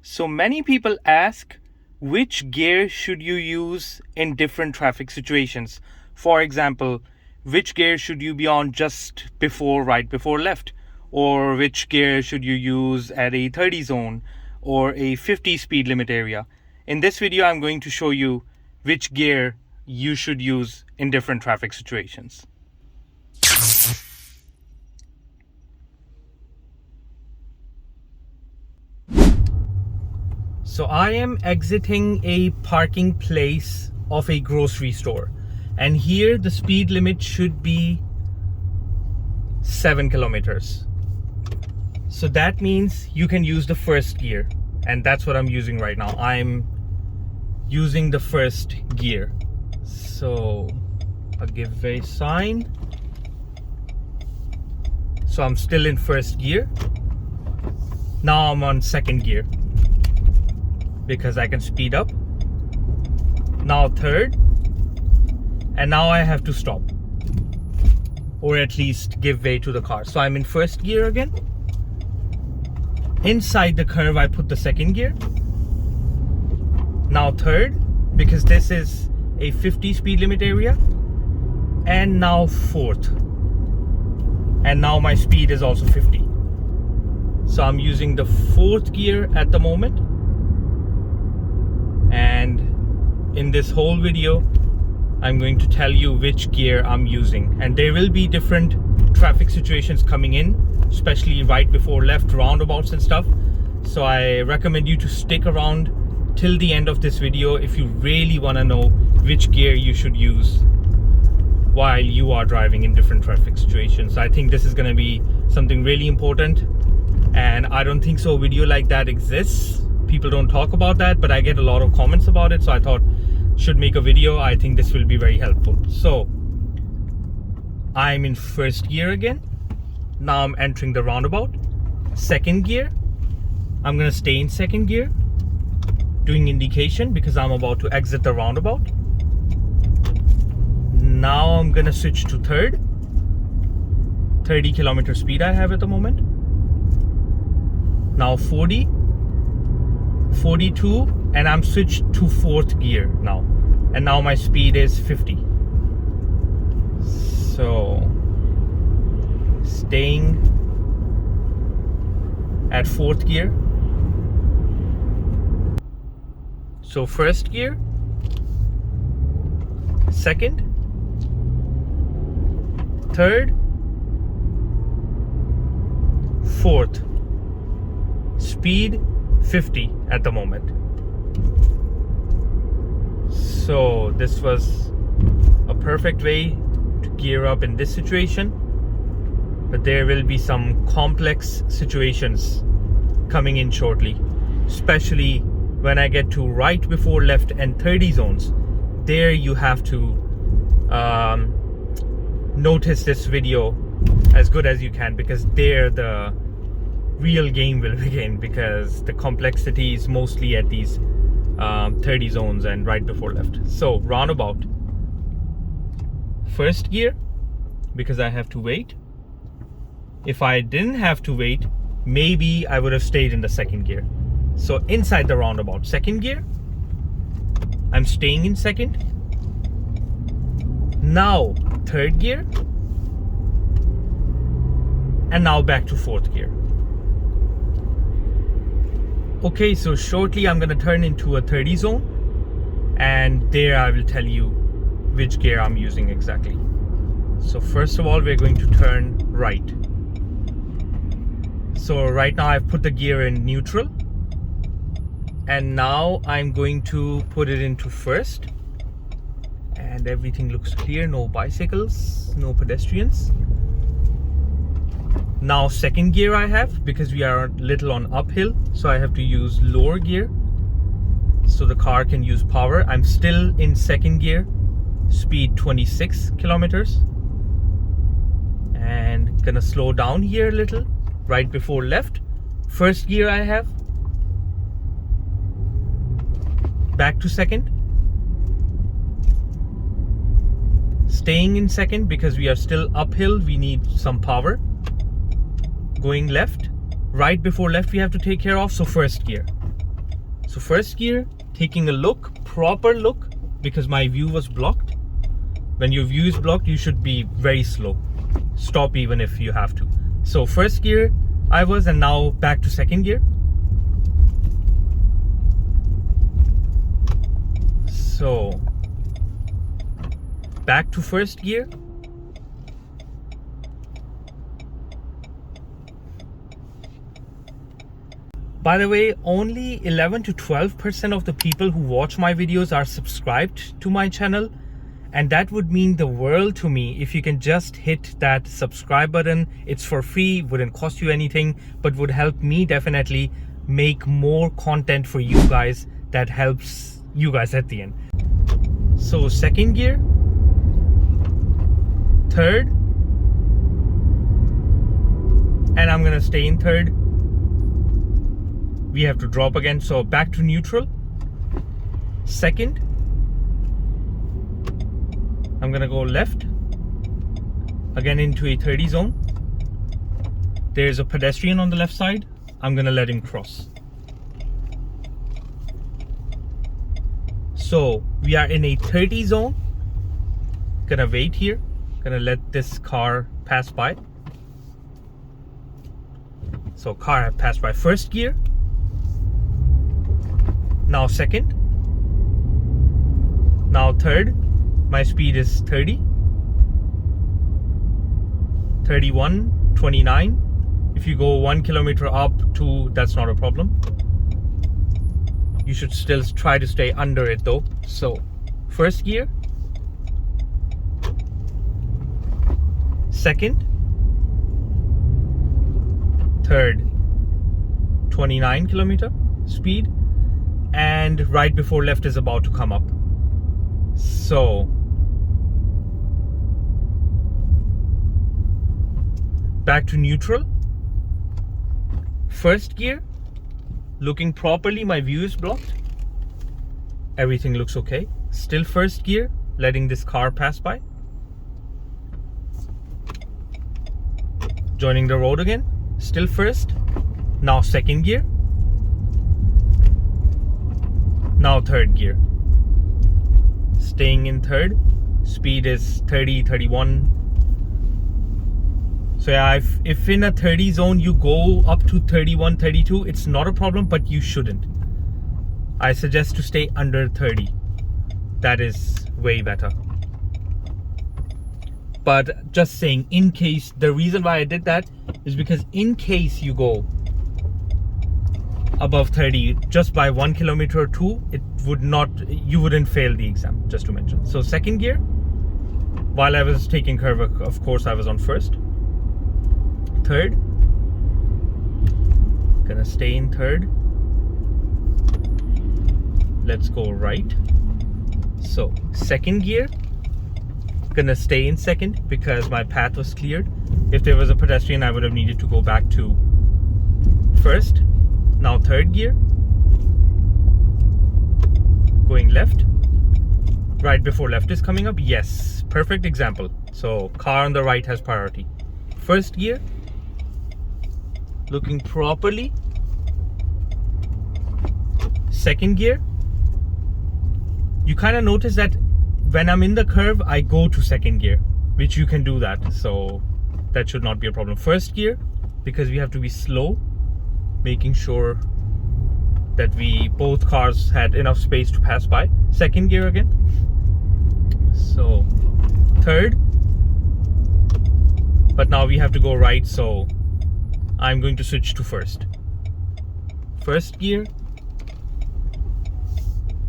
So many people ask, which gear should you use in different traffic situations? For example, which gear should you be on just before, right before left? Or which gear should you use at a 30 zone or a 50 speed limit area? In this video, I'm going to show you which gear you should use in different traffic situations. So I am exiting a parking place of a grocery store, and here the speed limit should be 7 kilometers. So that means you can use the first gear, and that's what I'm using right now. I'm using the first gear. So I'll give a sign. So I'm still in first gear. Now I'm on second gear, because I can speed up. Now third, and now I have to stop, or at least give way to the car. So I'm in first gear again. Inside the curve I put the second gear. Now third, because this is a 50 speed limit area. And now fourth, and now my speed is also 50. So I'm using the fourth gear at the moment. And in this whole video, I'm going to tell you which gear I'm using. And there will be different traffic situations coming in, especially right before left, roundabouts and stuff. So I recommend you to stick around till the end of this video if you really want to know which gear you should use while you are driving in different traffic situations. I think this is going to be something really important, and I don't think so a video like that exists. People don't talk about that, but I get a lot of comments about it, so I thought should make a video. I think this will be very helpful. So I'm in first gear again. Now I'm entering the roundabout. Second gear, I'm gonna stay in second gear, doing indication because I'm about to exit the roundabout. Now I'm gonna switch to third. 30 kilometer speed I have at the moment. Now 40, 42, and I'm switched to fourth gear now, and now my speed is 50. So staying at fourth gear. So first gear, second, third, fourth, speed 50 at the moment. So this was a perfect way to gear up in this situation, but there will be some complex situations coming in shortly, especially when I get to right before left and 30 zones. There you have to notice this video as good as you can, because there the real game will begin, because the complexity is mostly at these 30 zones and right before left. So roundabout, first gear, because I have to wait. If I didn't have to wait, maybe I would have stayed in the second gear. So inside the roundabout, second gear, I'm staying in second. Now third gear, and now back to fourth gear. Okay, so shortly I'm gonna turn into a 30 zone, and there I will tell you which gear I'm using exactly. So first of all, we're going to turn right. So right now I've put the gear in neutral, and now I'm going to put it into first, and everything looks clear. No bicycles, no pedestrians. Now second gear I have, because we are a little on uphill, so I have to use lower gear so the car can use power. I'm still in second gear, speed 26 kilometers, and gonna slow down here a little right before left. First gear I have, back to second, staying in second because we are still uphill, we need some power. Going left, right before left we have to take care of, so first gear. So first gear, taking a look, proper look, because my view was blocked. When your view is blocked, you should be very slow. Stop even if you have to. So first gear I was, and now back to second gear. So back to first gear. By the way, only 11 to 12% of the people who watch my videos are subscribed to my channel. And that would mean the world to me if you can just hit that subscribe button. It's for free, wouldn't cost you anything, but would help me definitely make more content for you guys that helps you guys at the end. So second gear, third, and I'm gonna stay in third. We have to drop again, so back to neutral. Second, I'm gonna go left again into a 30 zone. There's a pedestrian on the left side. I'm gonna let him cross. So we are in a 30 zone. Gonna wait here, gonna let this car pass by. So car passed by. First gear, now second, now third. My speed is 30, 31, 29. If you go 1 kilometer up, 2, that's not a problem. You should still try to stay under it though. So first gear, second, third, 29 kilometer speed, and right before left is about to come up. So back to neutral. First gear, looking properly, my view is blocked. Everything looks okay. Still first gear, letting this car pass by. Joining the road again, still first. Now second gear. Now third gear. Staying in third. Speed is 30, 31. So yeah, if in a 30 zone you go up to 31, 32, it's not a problem, but you shouldn't. I suggest to stay under 30. That is way better. But just saying, in case, the reason why I did that is because in case you go above 30 just by 1 kilometer or 2, it would not, you wouldn't fail the exam, just to mention. So second gear, while I was taking curve, of course I was on first. Third, gonna stay in third. Let's go right. So second gear, gonna stay in second because my path was cleared. If there was a pedestrian, I would have needed to go back to first. Now third gear, going left. Right before left is coming up. Yes, perfect example. So car on the right has priority. First gear, looking properly. Second gear, you kind of notice that when I'm in the curve, I go to second gear, which you can do that. So that should not be a problem. First gear, because we have to be slow, making sure that both cars had enough space to pass by. Second gear again. So third, but now we have to go right, so I'm going to switch to first. First gear.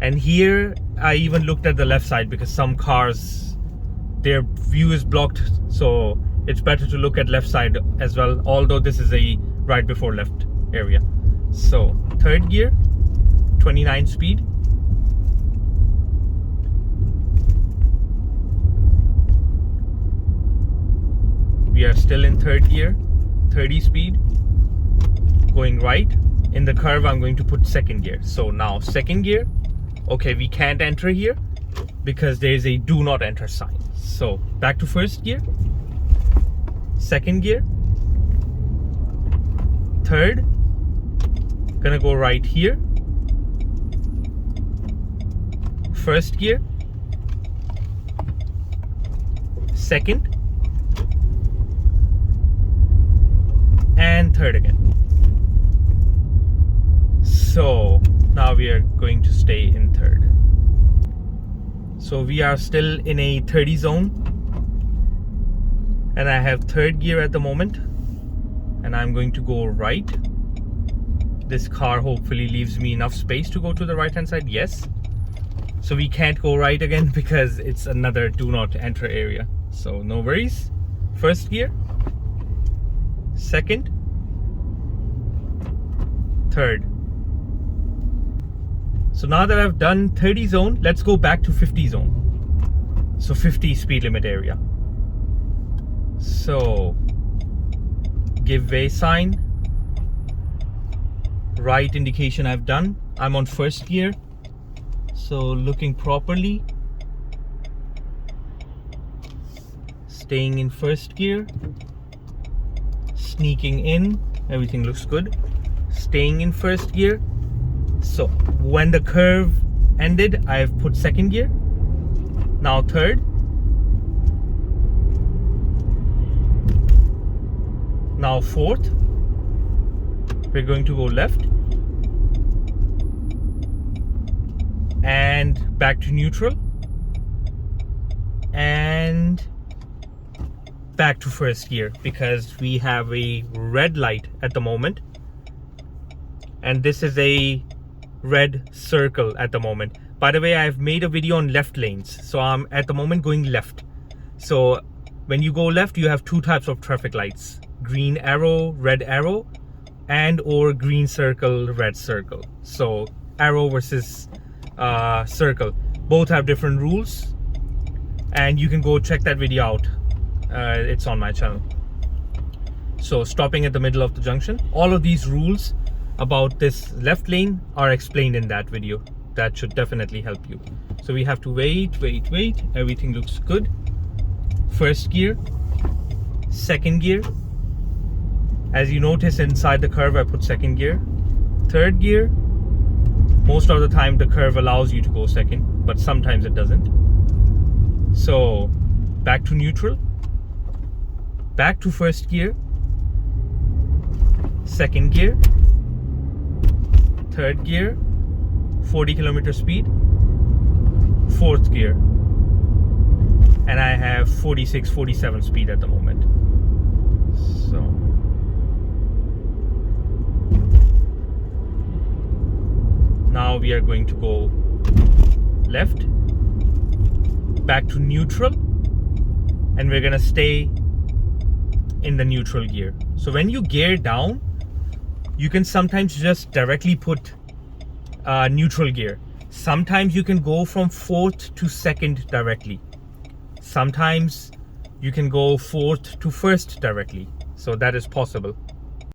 And here I even looked at the left side because some cars, their view is blocked, so it's better to look at left side as well, although this is a right before left area. So third gear, 29 speed. We are still in third gear, 30 speed, going right. In the curve, I'm going to put second gear. So now second gear. Okay, we can't enter here because there's a do not enter sign. So back to first gear, second gear, third, gonna go right here. first gear, second, and third again. So now we are going to stay in third. So we are still in a 30 zone, and I have third gear at the moment, and I'm going to go right. This car hopefully leaves me enough space to go to the right hand side. Yes. So we can't go right again because it's another do not enter area. So no worries. First gear, second, third. So now that I've done 30 zone, let's go back to 50 zone. So 50 speed limit area. So give way sign, right indication I've done. I'm on first gear, so looking properly, staying in first gear, sneaking in, everything looks good, staying in first gear. So when the curve ended, I've put second gear, now third, now fourth. We're going to go left and back to neutral and back to first gear because we have a red light at the moment, and this is a red circle at the moment. By the way, I've made a video on left lanes, so I'm at the moment going left. So when you go left, you have two types of traffic lights: green arrow, red arrow, and or green circle, red circle. So arrow versus circle, both have different rules, and you can go check that video out. It's on my channel. So stopping at the middle of the junction, all of these rules about this left lane are explained in that video. That should definitely help you. So we have to wait. Everything looks good. First gear, second gear. As you notice, inside the curve I put second gear. Third gear, most of the time the curve allows you to go second, but sometimes it doesn't. So back to neutral, back to first gear, second gear, third gear, 40 kilometer speed, fourth gear, and I have 46, 47 speed at the moment. So now we are going to go left, back to neutral, and we're gonna stay in the neutral gear. So when you gear down, you can sometimes just directly put neutral gear. Sometimes you can go from fourth to second directly. Sometimes you can go fourth to first directly. So that is possible.